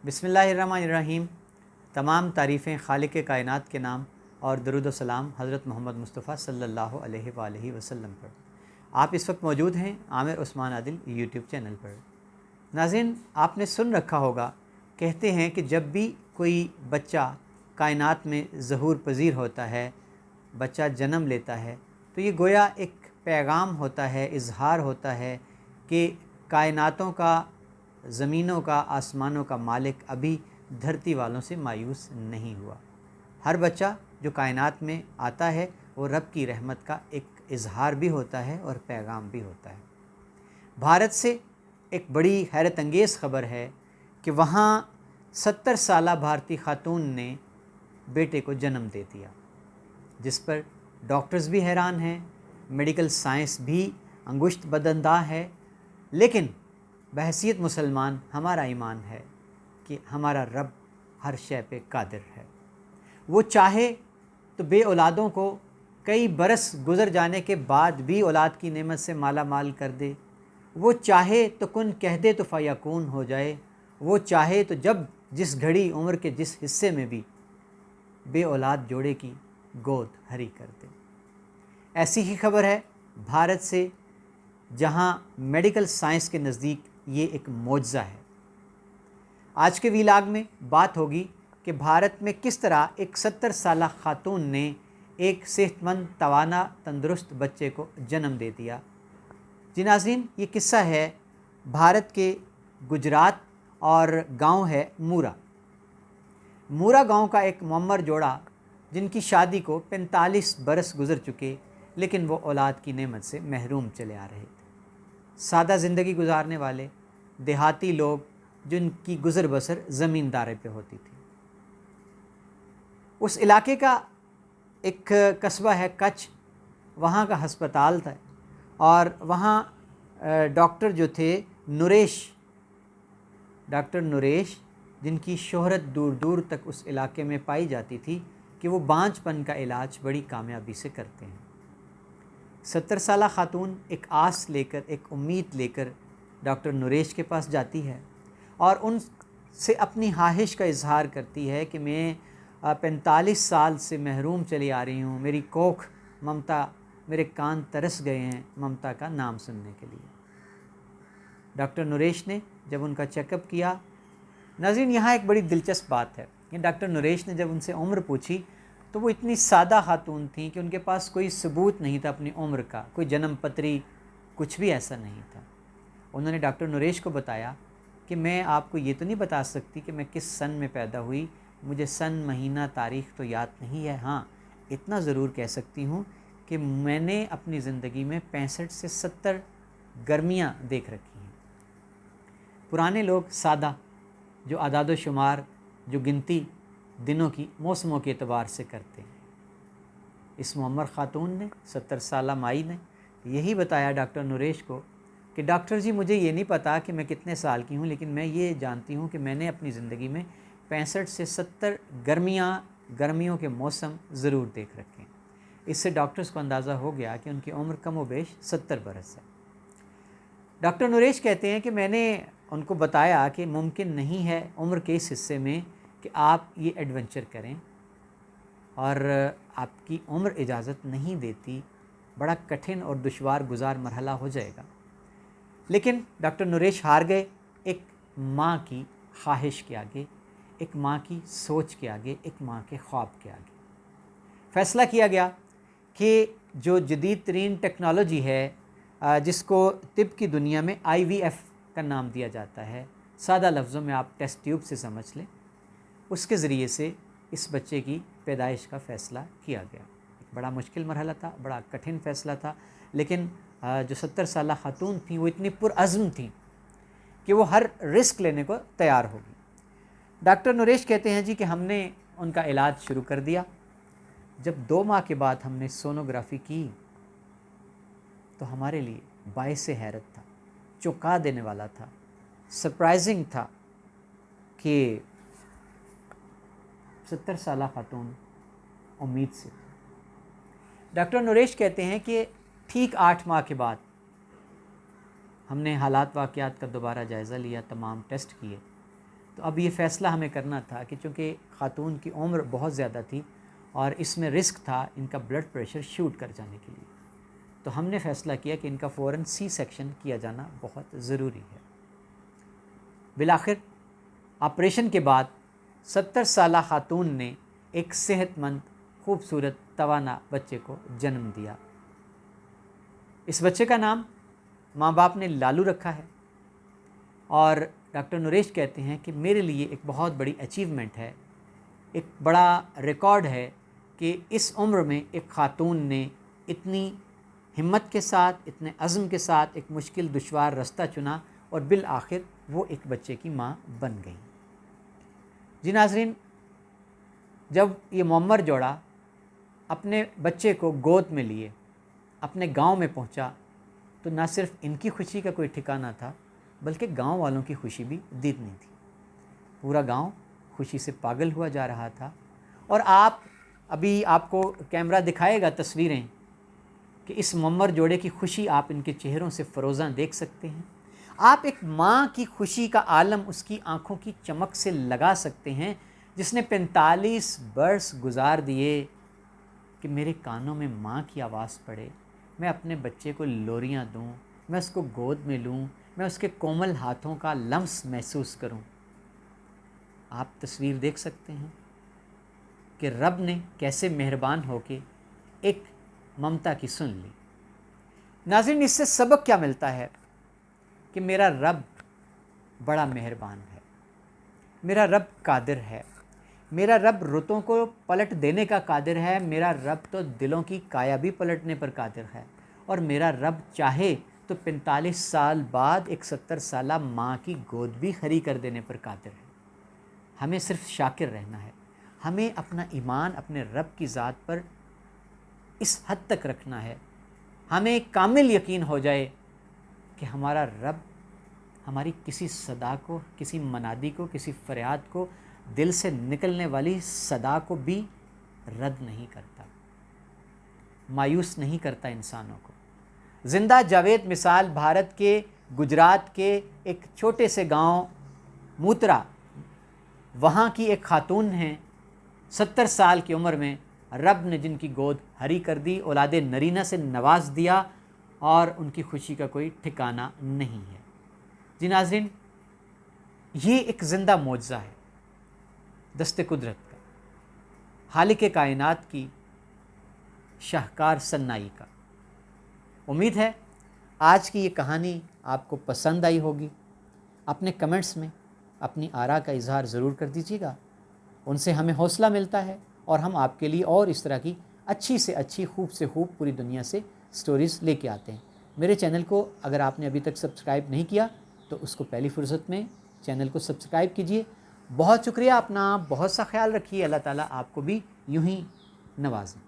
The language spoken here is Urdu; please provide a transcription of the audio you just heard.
بسم اللہ الرحمن الرحیم۔ تمام تعریفیں خالق کائنات کے نام اور درود و سلام حضرت محمد مصطفیٰ صلی اللہ علیہ وآلہ وسلم پر۔ آپ اس وقت موجود ہیں عامر عثمان عادل یوٹیوب چینل پر۔ ناظرین، آپ نے سن رکھا ہوگا، کہتے ہیں کہ جب بھی کوئی بچہ کائنات میں ظہور پذیر ہوتا ہے، بچہ جنم لیتا ہے، تو یہ گویا ایک پیغام ہوتا ہے، اظہار ہوتا ہے کہ کائناتوں کا، زمینوں کا، آسمانوں کا مالک ابھی دھرتی والوں سے مایوس نہیں ہوا۔ ہر بچہ جو کائنات میں آتا ہے وہ رب کی رحمت کا ایک اظہار بھی ہوتا ہے اور پیغام بھی ہوتا ہے۔ بھارت سے ایک بڑی حیرت انگیز خبر ہے کہ وہاں 70 سالہ بھارتی خاتون نے بیٹے کو جنم دے دیا، جس پر ڈاکٹرز بھی حیران ہیں، میڈیکل سائنس بھی انگشت بدانداز ہے، لیکن بحیثیت مسلمان ہمارا ایمان ہے کہ ہمارا رب ہر شے پہ قادر ہے۔ وہ چاہے تو بے اولادوں کو کئی برس گزر جانے کے بعد بھی اولاد کی نعمت سے مالا مال کر دے، وہ چاہے تو کن کہہ دے تو فیکون ہو جائے، وہ چاہے تو جس گھڑی عمر کے جس حصے میں بھی بے اولاد جوڑے کی گود ہری کر دے۔ ایسی ہی خبر ہے بھارت سے، جہاں میڈیکل سائنس کے نزدیک یہ ایک معجزہ ہے۔ آج کے ویلاگ میں بات ہوگی کہ بھارت میں کس طرح ایک 70 سالہ خاتون نے ایک صحت مند، توانا، تندرست بچے کو جنم دے دیا۔ جی ناظرین، یہ قصہ ہے بھارت کے گجرات، اور گاؤں ہے مورا۔ مورا گاؤں کا ایک معمر جوڑا جن کی شادی کو 45 برس گزر چکے، لیکن وہ اولاد کی نعمت سے محروم چلے آ رہے تھے۔ سادہ زندگی گزارنے والے دیہاتی لوگ جن کی گزر بسر زمینداری پہ ہوتی تھی۔ اس علاقے کا ایک قصبہ ہے کچھ، وہاں کا ہسپتال تھا، اور وہاں ڈاکٹر جو تھے ڈاکٹر نریش، جن کی شہرت دور دور تک اس علاقے میں پائی جاتی تھی کہ وہ بانجھ پن کا علاج بڑی کامیابی سے کرتے ہیں۔ 70 سالہ خاتون ایک آس لے کر، ایک امید لے کر ڈاکٹر نریش کے پاس جاتی ہے اور ان سے اپنی خواہش کا اظہار کرتی ہے کہ میں 45 سال سے محروم چلی آ رہی ہوں، میری کوکھ ممتا، میرے کان ترس گئے ہیں ممتا کا نام سننے کے لیے۔ ڈاکٹر نریش نے جب ان کا چیک اپ کیا، ناظرین یہاں ایک بڑی دلچسپ بات ہے کہ ڈاکٹر نریش نے جب ان سے عمر پوچھی تو وہ اتنی سادہ خاتون تھیں کہ ان کے پاس کوئی ثبوت نہیں تھا اپنی عمر کا، کوئی جنم پتری، کچھ بھی ایسا نہیں تھا۔ انہوں نے ڈاکٹر نریش کو بتایا کہ میں آپ کو یہ تو نہیں بتا سکتی کہ میں کس سن میں پیدا ہوئی، مجھے سن، مہینہ، تاریخ تو یاد نہیں ہے، ہاں اتنا ضرور کہہ سکتی ہوں کہ میں نے اپنی زندگی میں 65 سے 70 گرمیاں دیکھ رکھی ہیں۔ پرانے لوگ سادہ، جو اعداد و شمار، جو گنتی دنوں کی موسموں کے اعتبار سے کرتے ہیں۔ اس معمر خاتون نے، 70 سالہ مائی نے یہی بتایا ڈاکٹر نریش کو کہ ڈاکٹر جی مجھے یہ نہیں پتا کہ میں کتنے سال کی ہوں، لیکن میں یہ جانتی ہوں کہ میں نے اپنی زندگی میں 65 سے 70 گرمیوں کے موسم ضرور دیکھ رکھے ہیں۔ اس سے ڈاکٹرز کو اندازہ ہو گیا کہ ان کی عمر کم و بیش 70 برس ہے۔ ڈاکٹر نریش کہتے ہیں کہ میں نے ان کو بتایا کہ ممکن نہیں ہے عمر کے اس حصے میں کہ آپ یہ ایڈونچر کریں، اور آپ کی عمر اجازت نہیں دیتی، بڑا کٹھن اور دشوار گزار مرحلہ ہو جائے گا۔ لیکن ڈاکٹر نریش ہار گئے، ایک ماں کی خواہش کے آگے، ایک ماں کی سوچ کے آگے، ایک ماں کے خواب کے آگے۔ فیصلہ کیا گیا کہ جو جدید ترین ٹیکنالوجی ہے، جس کو طب کی دنیا میں IVF کا نام دیا جاتا ہے، سادہ لفظوں میں آپ ٹیسٹ ٹیوب سے سمجھ لیں، اس کے ذریعے سے اس بچے کی پیدائش کا فیصلہ کیا گیا۔ ایک بڑا مشکل مرحلہ تھا، بڑا کٹھن فیصلہ تھا، لیکن جو 70 سالہ خاتون تھیں وہ اتنی پرعزم تھیں کہ وہ ہر رسک لینے کو تیار ہوگی۔ ڈاکٹر نریش کہتے ہیں جی کہ ہم نے ان کا علاج شروع کر دیا۔ جب 2 ماہ کے بعد ہم نے سونوگرافی کی تو ہمارے لیے باعث حیرت تھا، چونکا دینے والا تھا، سرپرائزنگ تھا کہ 70 سالہ خاتون امید سے۔ ڈاکٹر نریش کہتے ہیں کہ ٹھیک 8 ماہ کے بعد ہم نے حالات واقعات کا دوبارہ جائزہ لیا، تمام ٹیسٹ کیے، تو اب یہ فیصلہ ہمیں کرنا تھا کہ چونکہ خاتون کی عمر بہت زیادہ تھی اور اس میں رسک تھا ان کا بلڈ پریشر شوٹ کر جانے کے لیے، تو ہم نے فیصلہ کیا کہ ان کا فوراً سی سیکشن کیا جانا بہت ضروری ہے۔ بالآخر آپریشن کے بعد 70 سالہ خاتون نے ایک صحت مند، خوبصورت، توانا بچے کو جنم دیا۔ اس بچے کا نام ماں باپ نے لالو رکھا ہے، اور ڈاکٹر نریش کہتے ہیں کہ میرے لیے ایک بہت بڑی اچیومنٹ ہے، ایک بڑا ریکارڈ ہے کہ اس عمر میں ایک خاتون نے اتنی ہمت کے ساتھ، اتنے عزم کے ساتھ ایک مشکل دشوار رستہ چنا اور بالآخر وہ ایک بچے کی ماں بن گئی۔ جی ناظرین، جب یہ معمر جوڑا اپنے بچے کو گود میں لیے اپنے گاؤں میں پہنچا تو نہ صرف ان کی خوشی کا کوئی ٹھکانہ تھا بلکہ گاؤں والوں کی خوشی بھی دیدنی تھی۔ پورا گاؤں خوشی سے پاگل ہوا جا رہا تھا، اور ابھی آپ کو کیمرہ دکھائے گا تصویریں کہ اس معمر جوڑے کی خوشی آپ ان کے چہروں سے فروزاں دیکھ سکتے ہیں۔ آپ ایک ماں کی خوشی کا عالم اس کی آنکھوں کی چمک سے لگا سکتے ہیں، جس نے 45 برس گزار دیے کہ میرے کانوں میں ماں کی آواز پڑے، میں اپنے بچے کو لوریاں دوں، میں اس کو گود میں لوں، میں اس کے کومل ہاتھوں کا لمس محسوس کروں۔ آپ تصویر دیکھ سکتے ہیں کہ رب نے کیسے مہربان ہو کے ایک ممتا کی سن لی۔ ناظرین، اس سے سبق کیا ملتا ہے کہ میرا رب بڑا مہربان ہے، میرا رب قادر ہے، میرا رب رتوں کو پلٹ دینے کا قادر ہے، میرا رب تو دلوں کی کایا بھی پلٹنے پر قادر ہے، اور میرا رب چاہے تو 45 سال بعد ایک 70 سالہ ماں کی گود بھی کھری کر دینے پر قادر ہے۔ ہمیں صرف شاکر رہنا ہے، ہمیں اپنا ایمان اپنے رب کی ذات پر اس حد تک رکھنا ہے، ہمیں کامل یقین ہو جائے کہ ہمارا رب ہماری کسی صدا کو، کسی منادی کو، کسی فریاد کو، دل سے نکلنے والی صدا کو بھی رد نہیں کرتا، مایوس نہیں کرتا انسانوں کو۔ زندہ جاوید مثال بھارت کے گجرات کے ایک چھوٹے سے گاؤں موترا، وہاں کی ایک خاتون ہیں، 70 سال کی عمر میں رب نے جن کی گود ہری کر دی، اولاد نرینہ سے نواز دیا، اور ان کی خوشی کا کوئی ٹھکانہ نہیں ہے۔ جی ناظرین، یہ ایک زندہ معجزہ ہے دست قدرت کا، خالق کائنات کی شاہکار صنائی کا۔ امید ہے آج کی یہ کہانی آپ کو پسند آئی ہوگی۔ اپنے کمنٹس میں اپنی آراء کا اظہار ضرور کر دیجیے گا، ان سے ہمیں حوصلہ ملتا ہے اور ہم آپ کے لیے اور اس طرح کی اچھی سے اچھی، خوب سے خوب پوری دنیا سے سٹوریز لے کے آتے ہیں۔ میرے چینل کو اگر آپ نے ابھی تک سبسکرائب نہیں کیا تو اس کو پہلی فرصت میں چینل کو سبسکرائب کیجئے۔ بہت شکریہ، اپنا بہت سا خیال رکھیے، اللہ تعالیٰ آپ کو بھی یوں ہی نوازیں۔